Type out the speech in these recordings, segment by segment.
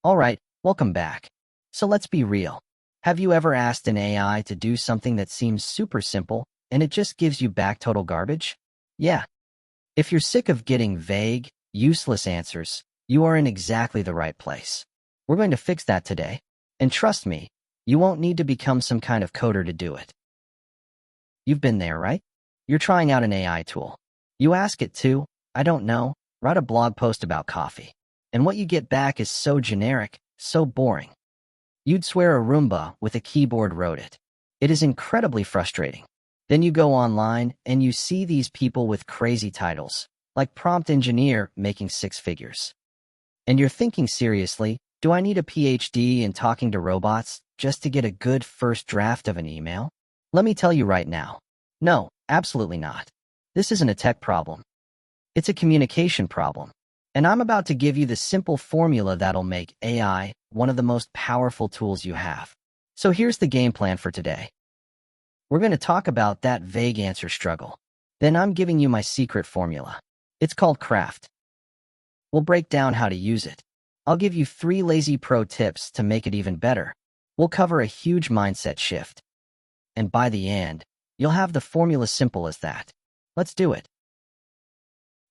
Alright, welcome back. So let's be real. Have you ever asked an AI to do something that seems super simple, and it just gives you back total garbage? Yeah. If you're sick of getting vague, useless answers, you are in exactly the right place. We're going to fix that today. And trust me, you won't need to become some kind of coder to do it. You've been there, right? You're trying out an AI tool. You ask it to, I don't know, write a blog post about coffee. And what you get back is so generic, so boring. You'd swear a Roomba with a keyboard wrote it. It is incredibly frustrating. Then you go online and you see these people with crazy titles, like prompt engineer making six figures. And you're thinking seriously, do I need a PhD in talking to robots just to get a good first draft of an email? Let me tell you right now. No, absolutely not. This isn't a tech problem. It's a communication problem. And I'm about to give you the simple formula that'll make AI one of the most powerful tools you have. So here's the game plan for today. We're going to talk about that vague answer struggle. Then I'm giving you my secret formula. It's called C.R.A.F.T. We'll break down how to use it. I'll give you 3 lazy pro tips to make it even better. We'll cover a huge mindset shift. And by the end, you'll have the formula simple as that. Let's do it.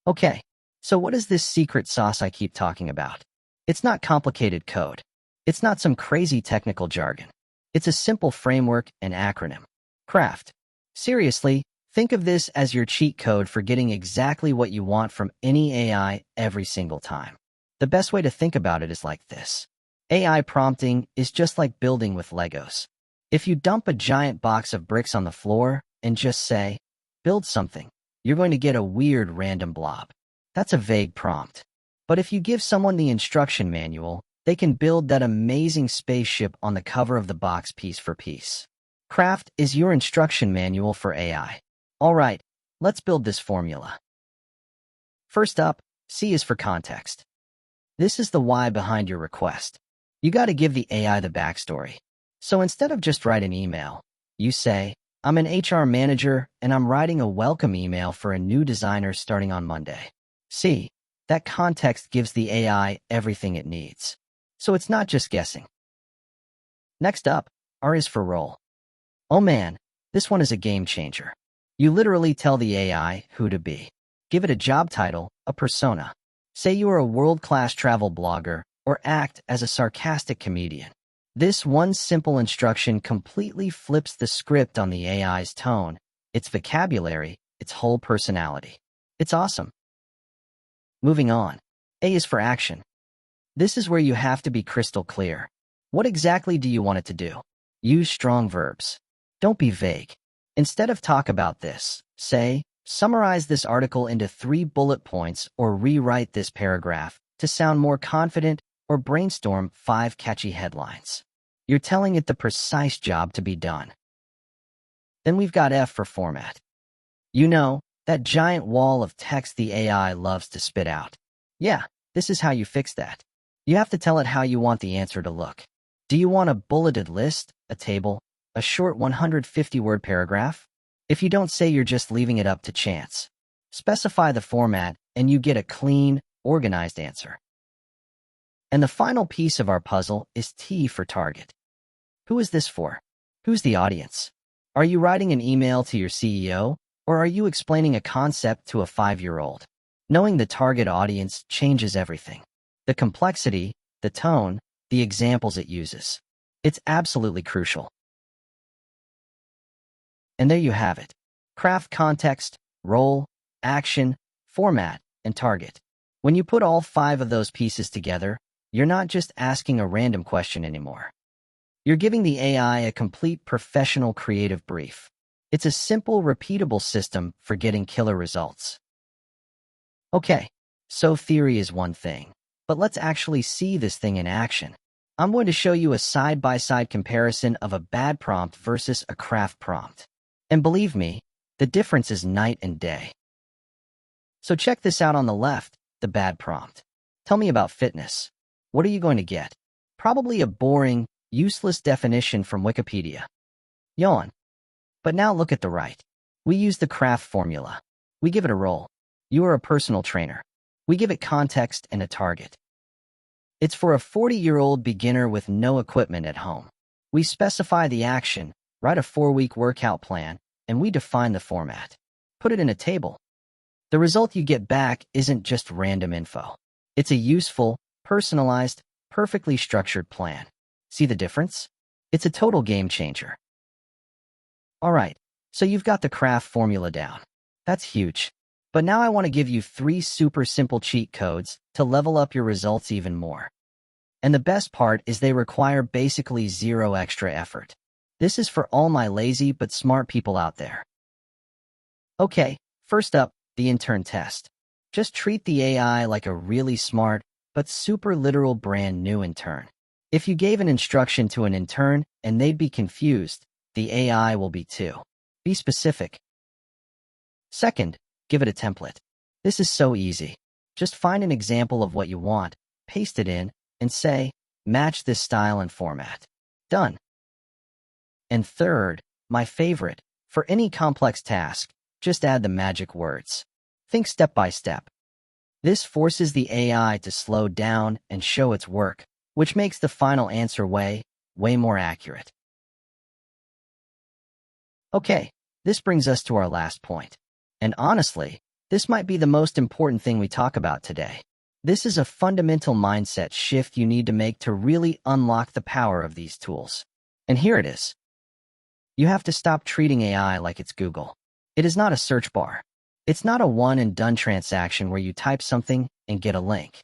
Okay, so what is this secret sauce I keep talking about? It's not complicated code. It's not some crazy technical jargon. It's a simple framework and acronym. C.R.A.F.T. Seriously, think of this as your cheat code for getting exactly what you want from any AI every single time. The best way to think about it is like this. AI prompting is just like building with Legos. If you dump a giant box of bricks on the floor and just say, build something, you're going to get a weird random blob. That's a vague prompt. But if you give someone the instruction manual, they can build that amazing spaceship on the cover of the box piece for piece. C.R.A.F.T. is your instruction manual for AI. All right, let's build this formula. First up, C is for context. This is the why behind your request. You got to give the AI the backstory. So instead of just write an email, you say, I'm an HR manager and I'm writing a welcome email for a new designer starting on Monday. See, that context gives the AI everything it needs. So it's not just guessing. Next up, R is for role. Oh man, this one is a game changer. You literally tell the AI who to be. Give it a job title, a persona. Say you are a world-class travel blogger or act as a sarcastic comedian. This one simple instruction completely flips the script on the AI's tone, its vocabulary, its whole personality. It's awesome. Moving on. A is for action. This is where you have to be crystal clear. What exactly do you want it to do? Use strong verbs. Don't be vague. Instead of talk about this, say, summarize this article into 3 bullet points or rewrite this paragraph to sound more confident or brainstorm 5 catchy headlines. You're telling it the precise job to be done. Then we've got F for format. You know, that giant wall of text the AI loves to spit out. Yeah, this is how you fix that. You have to tell it how you want the answer to look. Do you want a bulleted list, a table, a short 150-word paragraph? If you don't say, you're just leaving it up to chance. Specify the format, and you get a clean, organized answer. And the final piece of our puzzle is T for target. Who is this for? Who's the audience? Are you writing an email to your CEO, or are you explaining a concept to a 5-year-old? Knowing the target audience changes everything. The complexity, the tone, the examples it uses. It's absolutely crucial. And there you have it. C.R.A.F.T. context, role, action, format, and target. When you put all 5 of those pieces together, you're not just asking a random question anymore. You're giving the AI a complete professional creative brief. It's a simple, repeatable system for getting killer results. Okay, so theory is one thing, but let's actually see this thing in action. I'm going to show you a side-by-side comparison of a bad prompt versus a C.R.A.F.T. prompt. And believe me, the difference is night and day. So check this out on the left, the bad prompt. Tell me about fitness. What are you going to get? Probably a boring, useless definition from Wikipedia. Yawn. But now look at the right. We use the C.R.A.F.T. formula. We give it a role. You are a personal trainer. We give it context and a target. It's for a 40-year-old beginner with no equipment at home. We specify the action, write a 4-week workout plan, and we define the format. Put it in a table. The result you get back isn't just random info. It's a useful, personalized, perfectly structured plan. See the difference? It's a total game changer. All right, so you've got the C.R.A.F.T formula down. That's huge. But now I want to give you 3 super simple cheat codes to level up your results even more. And the best part is they require basically 0 extra effort. This is for all my lazy but smart people out there. Okay, first up, the intern test. Just treat the AI like a really smart but super literal brand new intern. If you gave an instruction to an intern and they'd be confused, the AI will be too. Be specific. Second, give it a template. This is so easy. Just find an example of what you want, paste it in, and say, match this style and format. Done. And third, my favorite, for any complex task, just add the magic words. Think step by step. This forces the AI to slow down and show its work, which makes the final answer way more accurate. Okay, this brings us to our last point. And honestly, this might be the most important thing we talk about today. This is a fundamental mindset shift you need to make to really unlock the power of these tools. And here it is. You have to stop treating AI like it's Google. It is not a search bar. It's not a one-and-done transaction where you type something and get a link.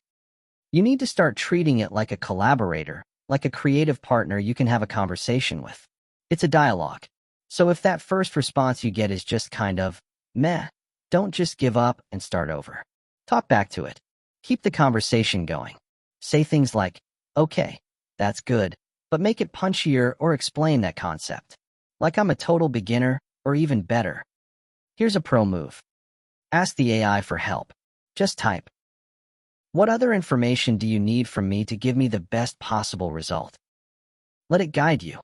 You need to start treating it like a collaborator, like a creative partner you can have a conversation with. It's a dialogue. So if that first response you get is just kind of, meh, don't just give up and start over. Talk back to it. Keep the conversation going. Say things like, okay, that's good, but make it punchier or explain that concept. Like I'm a total beginner, or even better. Here's a pro move. Ask the AI for help. Just type. What other information do you need from me to give me the best possible result? Let it guide you.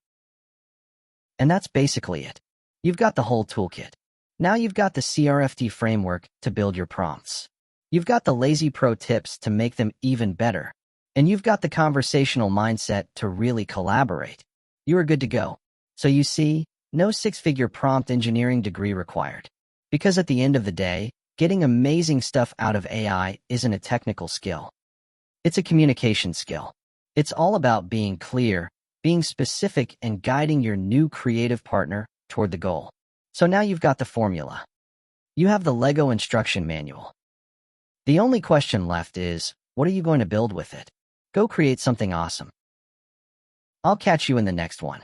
And that's basically it. You've got the whole toolkit. Now you've got the C.R.A.F.T framework to build your prompts. You've got the lazy pro tips to make them even better. And you've got the conversational mindset to really collaborate. You are good to go. So you see, no 6-figure prompt engineering degree required. Because at the end of the day, getting amazing stuff out of AI isn't a technical skill. It's a communication skill. It's all about being clear, being specific, and guiding your new creative partner toward the goal. So now you've got the formula. You have the Lego instruction manual. The only question left is, what are you going to build with it? Go create something awesome. I'll catch you in the next one.